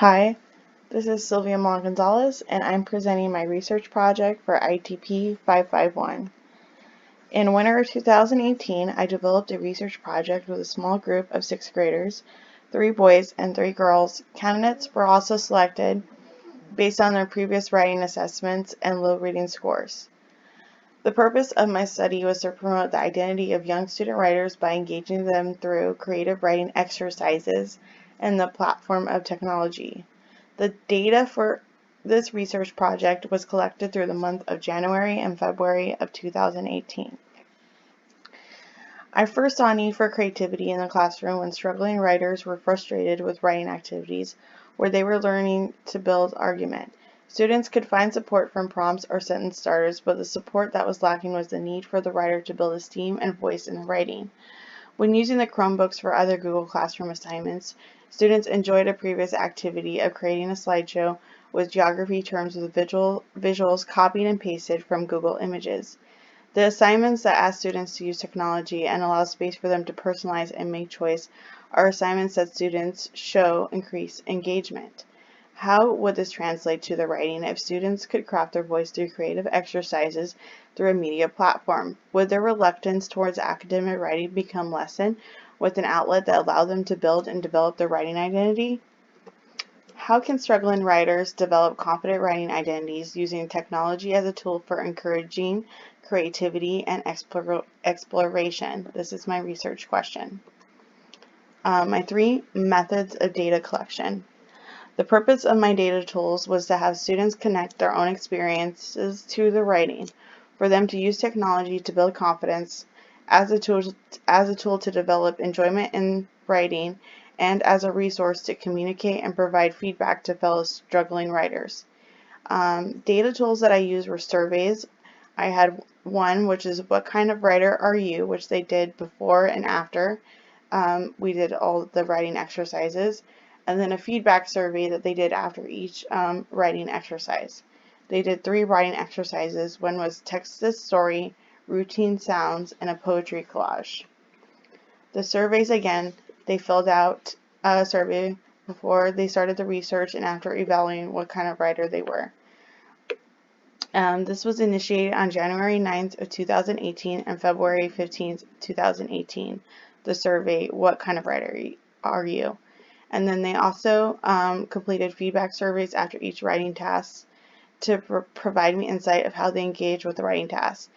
Hi, this is Sylvia Malan-Gonzalez, and I'm presenting my research project for ITP 551. In winter of 2018, I developed a research project with a small group of 6th graders, 3 boys and 3 girls. Candidates were also selected based on their previous writing assessments and low reading scores. The purpose of my study was to promote the identity of young student writers by engaging them through creative writing exercises and the platform of technology. The data for this research project was collected through the month of January and February of 2018. I first saw a need for creativity in the classroom when struggling writers were frustrated with writing activities where they were learning to build argument. Students could find support from prompts or sentence starters, but the support that was lacking was the need for the writer to build esteem and voice in the writing. When using the Chromebooks for other Google Classroom assignments, students enjoyed a previous activity of creating a slideshow with geography terms with visuals copied and pasted from Google Images. The assignments that ask students to use technology and allow space for them to personalize and make choice are assignments that students show increase engagement. How would this translate to the writing if students could craft their voice through creative exercises through a media platform? Would their reluctance towards academic writing become lessened with an outlet that allowed them to build and develop their writing identity? How can struggling writers develop confident writing identities using technology as a tool for encouraging creativity and exploration? This is my research question. My 3 methods of data collection. The purpose of my data tools was to have students connect their own experiences to the writing, for them to use technology to build confidence, as a tool to develop enjoyment in writing, and as a resource to communicate and provide feedback to fellow struggling writers. Data tools that I used were surveys. I had one which is what kind of writer are you, which they did before and after. We did all the writing exercises. And then a feedback survey that they did after each writing exercise. They did 3 writing exercises. One was text this story, routine sounds, and a poetry collage. The surveys, again, they filled out a survey before they started the research and after evaluating what kind of writer they were. This was initiated on January 9th of 2018 and February 15th, 2018. The survey, what kind of writer are you? And then they also completed feedback surveys after each writing task to provide me insight of how they engage with the writing task.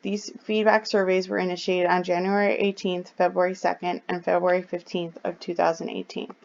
These feedback surveys were initiated on January 18th, February 2nd, and February 15th of 2018.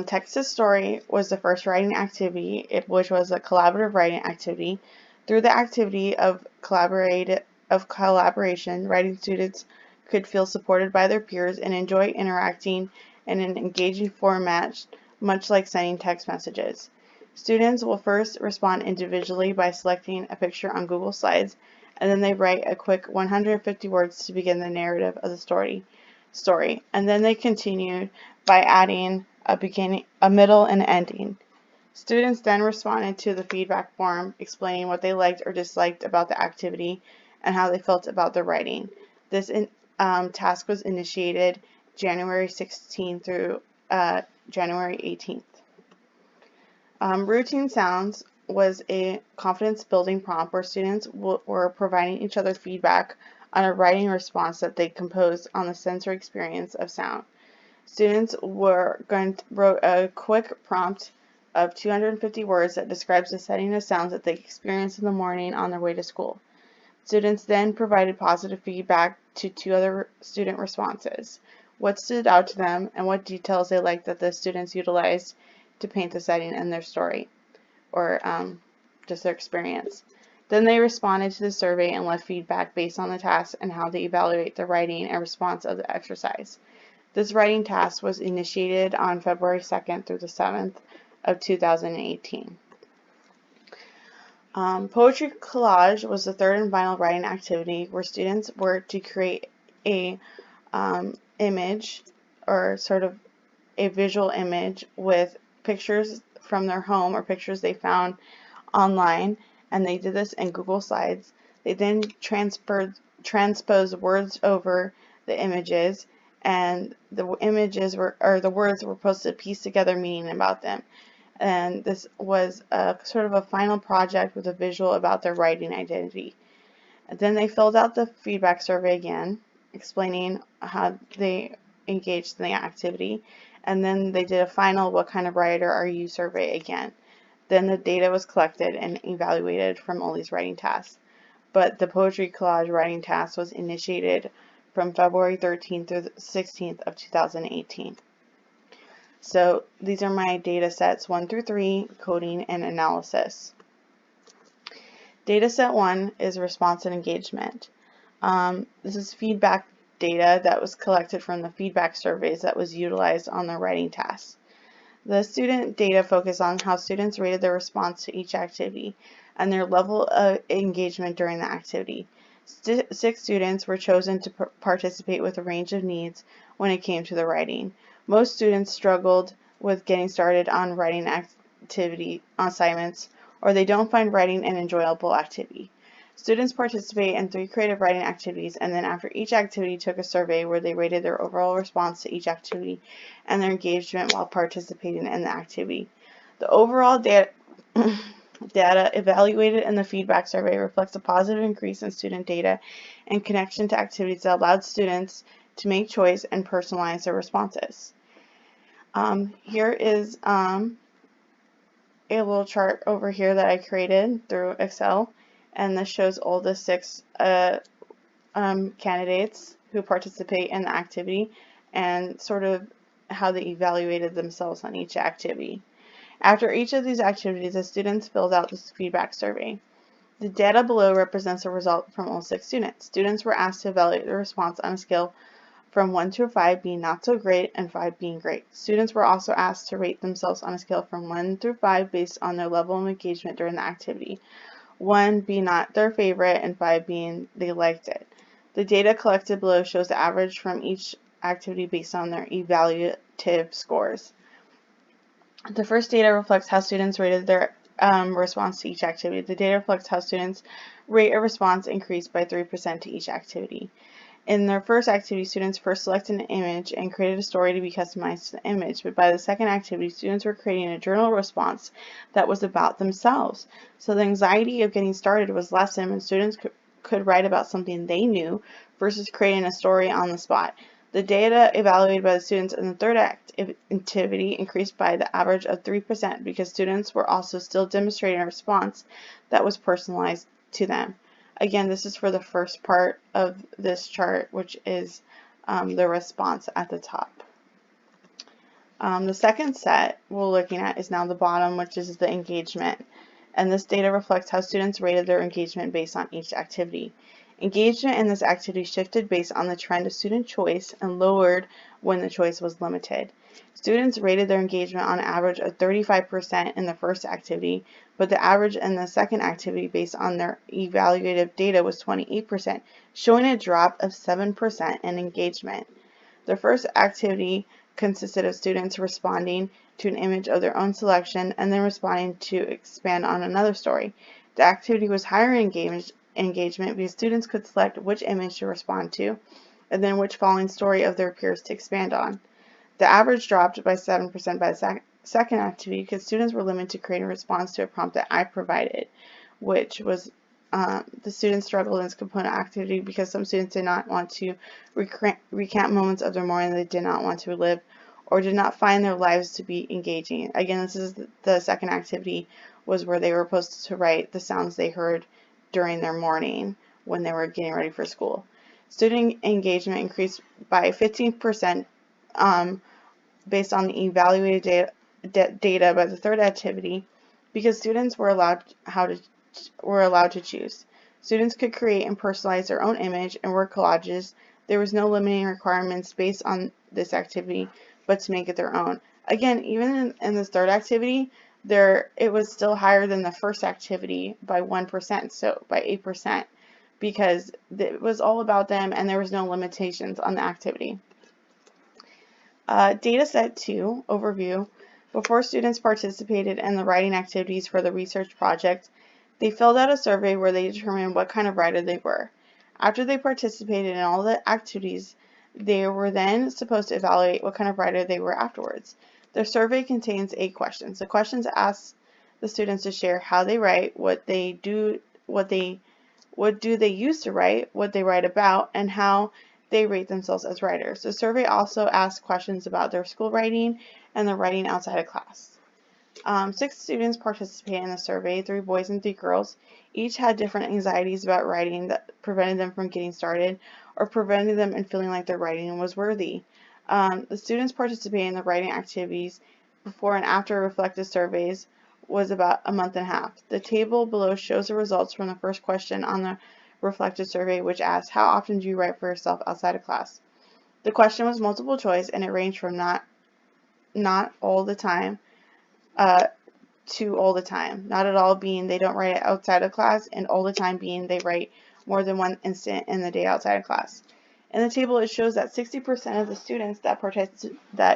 Text to Story was the first writing activity, which was a collaborative writing activity. Through the activity of collaboration, writing students could feel supported by their peers and enjoy interacting in an engaging format, much like sending text messages. Students will first respond individually by selecting a picture on Google Slides, and then they write a quick 150 words to begin the narrative of the story, and then they continued by adding a beginning, a middle, and an ending. Students then responded to the feedback form, explaining what they liked or disliked about the activity and how they felt about the writing. This task was initiated January 16th through January 18th. Routine Sounds was a confidence building prompt where students were providing each other feedback on a writing response that they composed on the sensory experience of sound. Students wrote a quick prompt of 250 words that describes the setting of sounds that they experienced in the morning on their way to school. Students then provided positive feedback to 2 other student responses. What stood out to them and what details they liked that the students utilized to paint the setting in their story or just their experience. Then they responded to the survey and left feedback based on the task and how they evaluate the writing and response of the exercise. This writing task was initiated on February 2nd through the 7th of 2018. Poetry collage was the 3rd and final writing activity where students worked to create a image or sort of a visual image with pictures from their home or pictures they found online, and they did this in Google Slides. They then transposed words over the images and the images were, or the words were supposed to piece together meaning about them. And this was a sort of a final project with a visual about their writing identity. And then they filled out the feedback survey again, explaining how they engaged in the activity. And then they did a final "what kind of writer are you" survey again. Then the data was collected and evaluated from all these writing tasks. But the poetry collage writing task was initiated from February 13th through the 16th of 2018. So these are my data sets 1 through 3, coding and analysis. Data set 1 is response and engagement. This is feedback data that was collected from the feedback surveys that was utilized on the writing tasks. The student data focus on how students rated their response to each activity and their level of engagement during the activity. 6 students were chosen to participate with a range of needs when it came to the writing. Most students struggled with getting started on writing activity assignments, or they don't find writing an enjoyable activity. Students participate in 3 creative writing activities, and then after each activity took a survey where they rated their overall response to each activity and their engagement while participating in the activity. The overall data evaluated in the feedback survey reflects a positive increase in student data and connection to activities that allowed students to make choice and personalize their responses. Here is a little chart over here that I created through Excel, and this shows all the 6 candidates who participate in the activity and sort of how they evaluated themselves on each activity. After each of these activities, the students filled out this feedback survey. The data below represents a result from all 6 students. Students were asked to evaluate their response on a scale from 1 to 5 being not so great and 5 being great. Students were also asked to rate themselves on a scale from 1 through 5 based on their level of engagement during the activity, 1 being not their favorite and 5 being they liked it. The data collected below shows the average from each activity based on their evaluative scores. The first data reflects how students rated their response to each activity. The data reflects how students rate a response increased by 3% to each activity. In their first activity, students first selected an image and created a story to be customized to the image, but by the second activity, students were creating a journal response that was about themselves. So the anxiety of getting started was lessened when students could write about something they knew versus creating a story on the spot. The data evaluated by the students in the third activity increased by the average of 3% because students were also still demonstrating a response that was personalized to them. Again, this is for the first part of this chart, which is the response at the top. The second set we're looking at is now the bottom, which is the engagement. And this data reflects how students rated their engagement based on each activity. Engagement in this activity shifted based on the trend of student choice and lowered when the choice was limited. Students rated their engagement on average of 35% in the first activity, but the average in the second activity based on their evaluative data was 28%, showing a drop of 7% in engagement. The first activity consisted of students responding to an image of their own selection and then responding to expand on another story. The activity was higher in engagement because students could select which image to respond to and then which following story of their peers to expand on. The average dropped by 7% by the second activity because students were limited to creating a response to a prompt that I provided, which was the students struggled in this component activity because some students did not want to recount moments of their morning they did not want to relive or did not find their lives to be engaging. Again, this is the second activity, was where they were supposed to write the sounds they heard during their morning when they were getting ready for school. Student engagement increased by 15% based on the evaluated data by the third activity because students were allowed to choose. Students could create and personalize their own image and work collages. There was no limiting requirements based on this activity, but to make it their own. Again, even in this third activity, it was still higher than the first activity by 1%, so by 8%, because it was all about them and there was no limitations on the activity. Data set 2, overview. Before students participated in the writing activities for the research project, they filled out a survey where they determined what kind of writer they were. After they participated in all the activities, They were then supposed to evaluate what kind of writer they were afterwards. Their survey contains 8 questions. The questions ask the students to share how they write, what do they use to write, what they write about, and how they rate themselves as writers. The survey also asks questions about their school writing and their writing outside of class. 6 students participated in the survey, 3 boys and 3 girls. Each had different anxieties about writing that prevented them from getting started or prevented them in feeling like their writing was worthy. The students participating in the writing activities before and after reflective surveys was about a month and a half. The table below shows the results from the first question on the reflective survey, which asks, how often do you write for yourself outside of class? The question was multiple choice, and it ranged from not all the time to all the time. Not at all being they don't write it outside of class, and all the time being they write more than one instant in the day outside of class. In the table, it shows that 60% of the students that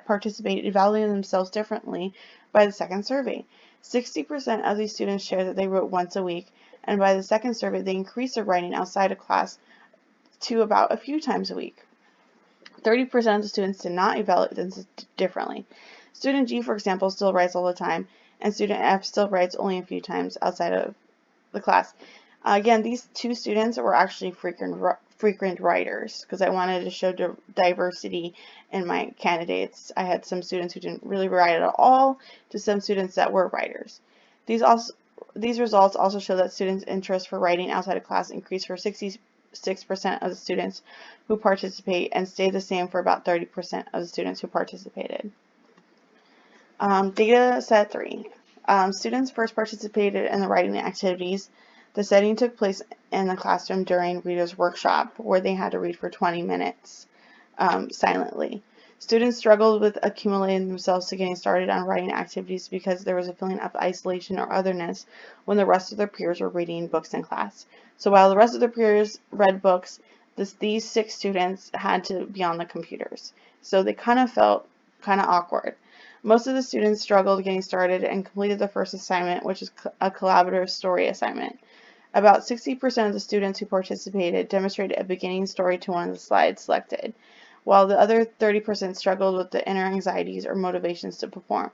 participated evaluated themselves differently by the second survey. 60% of these students shared that they wrote once a week, and by the second survey, they increased their writing outside of class to about a few times a week. 30% of the students did not evaluate themselves differently. Student G, for example, still writes all the time, and student F still writes only a few times outside of the class. Again, these 2 students were actually frequent writers because I wanted to show diversity in my candidates. I had some students who didn't really write at all to some students that were writers. These results also show that students' interest for writing outside of class increased for 66% of the students who participate and stayed the same for about 30% of the students who participated. Data set 3. Students first participated in the writing activities. The setting took place in the classroom during reader's workshop, where they had to read for 20 minutes silently. Students struggled with accumulating themselves to getting started on writing activities because there was a feeling of isolation or otherness when the rest of their peers were reading books in class. So while the rest of their peers read books, these 6 students had to be on the computers. So they kind of felt kind of awkward. Most of the students struggled getting started and completed the first assignment, which is a collaborative story assignment. About 60% of the students who participated demonstrated a beginning story to one of the slides selected, while the other 30% struggled with the inner anxieties or motivations to perform.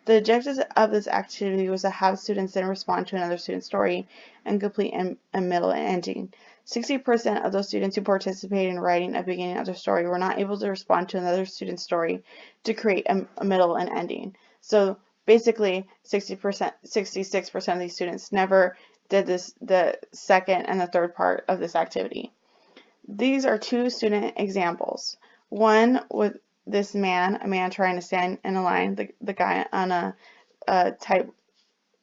The objective of this activity was to have students then respond to another student's story and complete a middle and ending. 60% of those students who participated in writing a beginning of their story were not able to respond to another student's story to create a middle and ending. So basically 66% of these students never did the second and the third part of this activity. These are 2 student examples. One with this man, a man trying to stand in a line, the guy on a type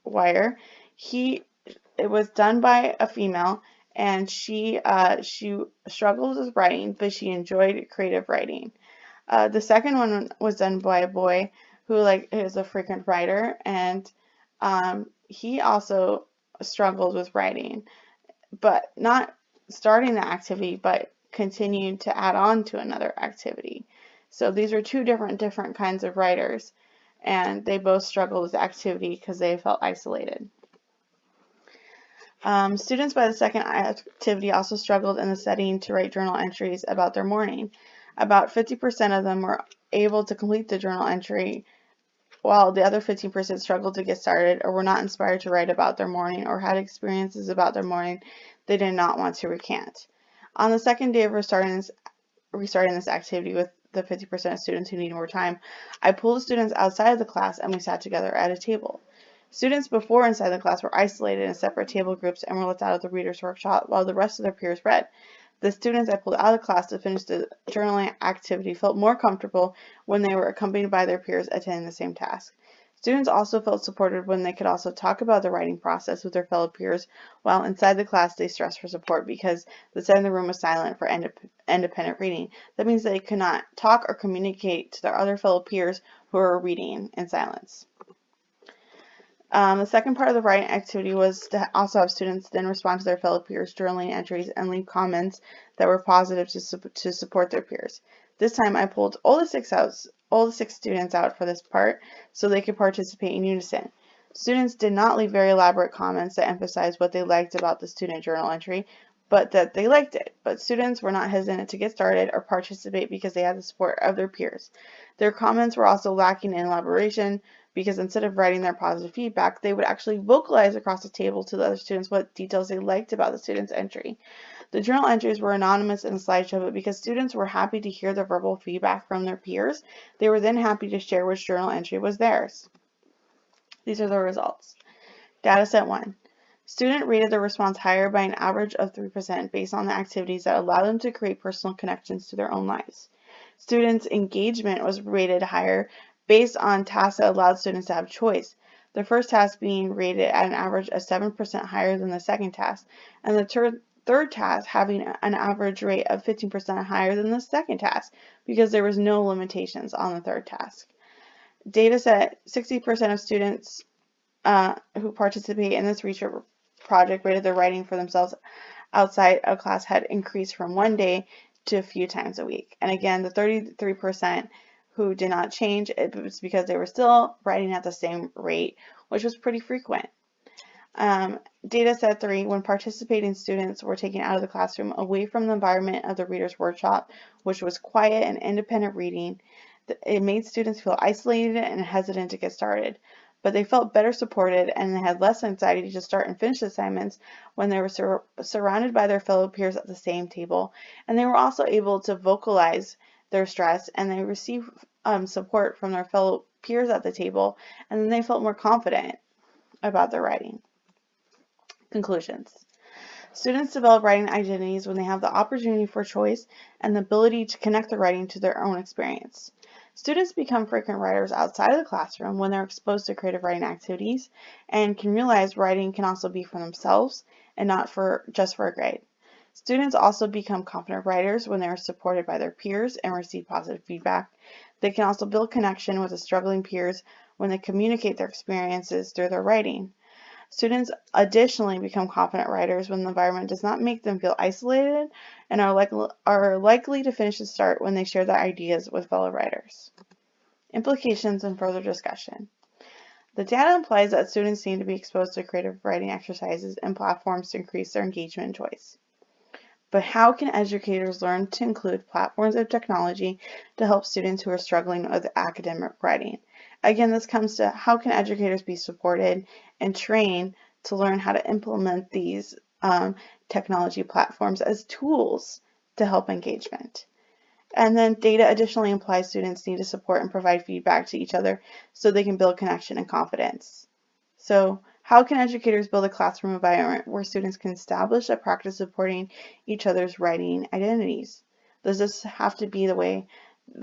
wire. It was done by a female, and she struggled with writing, but she enjoyed creative writing. The second one was done by a boy who is a frequent writer, and he also struggled with writing, but not starting the activity, but continued to add on to another activity. So these are 2 different kinds of writers, and they both struggled with activity because they felt isolated. Students by the second activity also struggled in the setting to write journal entries about their morning. About 50% of them were able to complete the journal entry, while the other 15% struggled to get started or were not inspired to write about their morning or had experiences about their morning they did not want to recant. On the second day of restarting this activity with the 50% of students who need more time, I pulled the students outside of the class and we sat together at a table. Students before inside the class were isolated in separate table groups and were left out of the reader's workshop while the rest of their peers read. The students I pulled out of class to finish the journaling activity felt more comfortable when they were accompanied by their peers attending the same task. Students also felt supported when they could also talk about the writing process with their fellow peers, while inside the class they stressed for support because the side of the room was silent for independent reading. That means they could not talk or communicate to their other fellow peers who were reading in silence. The second part of the writing activity was to also have students then respond to their fellow peers' journaling entries and leave comments that were positive to support their peers. This time I pulled all the six students out for this part so they could participate in unison. Students did not leave very elaborate comments that emphasized what they liked about the student journal entry, but that they liked it. But students were not hesitant to get started or participate because they had the support of their peers. Their comments were also lacking in elaboration because instead of writing their positive feedback, they would actually vocalize across the table to the other students what details they liked about the student's entry. The journal entries were anonymous in the slideshow, but because students were happy to hear the verbal feedback from their peers, they were then happy to share which journal entry was theirs. These are the results. Data set 1. Student rated their response higher by an average of 3% based on the activities that allow them to create personal connections to their own lives. Students' engagement was rated higher based on tasks that allowed students to have choice. The first task being rated at an average of 7% higher than the second task, and the third task having an average rate of 15% higher than the second task because there was no limitations on the third task. Data set 60% of students who participate in this research project rated their writing for themselves outside of class had increased from one day to a few times a week. And again, the 33% who did not change, it was because they were still writing at the same rate, which was pretty frequent. Data set 3, when participating students were taken out of the classroom away from the environment of the reader's workshop, which was quiet and independent reading, it made students feel isolated and hesitant to get started. But they felt better supported and they had less anxiety to start and finish assignments when they were surrounded by their fellow peers at the same table. And they were also able to vocalize their stress, and they received support from their fellow peers at the table, and then they felt more confident about their writing. Conclusions. Students develop writing identities when they have the opportunity for choice and the ability to connect their writing to their own experience. Students become frequent writers outside of the classroom when they're exposed to creative writing activities and can realize writing can also be for themselves and not just for a grade. Students also become confident writers when they are supported by their peers and receive positive feedback. They can also build connection with the struggling peers when they communicate their experiences through their writing. Students additionally become confident writers when the environment does not make them feel isolated and are likely to finish the start when they share their ideas with fellow writers. Implications and further discussion. The data implies that students need to be exposed to creative writing exercises and platforms to increase their engagement and choice. But how can educators learn to include platforms of technology to help students who are struggling with academic writing? Again, this comes to how can educators be supported and trained to learn how to implement these technology platforms as tools to help engagement. And then data additionally implies students need to support and provide feedback to each other so they can build connection and confidence. So how can educators build a classroom environment where students can establish a practice supporting each other's writing identities? Does this have to be the way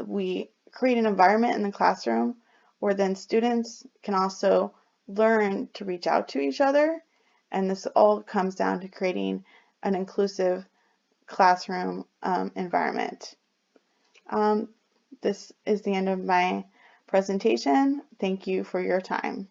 we create an environment in the classroom where then students can also learn to reach out to each other? And this all comes down to creating an inclusive classroom environment. This is the end of my presentation. Thank you for your time.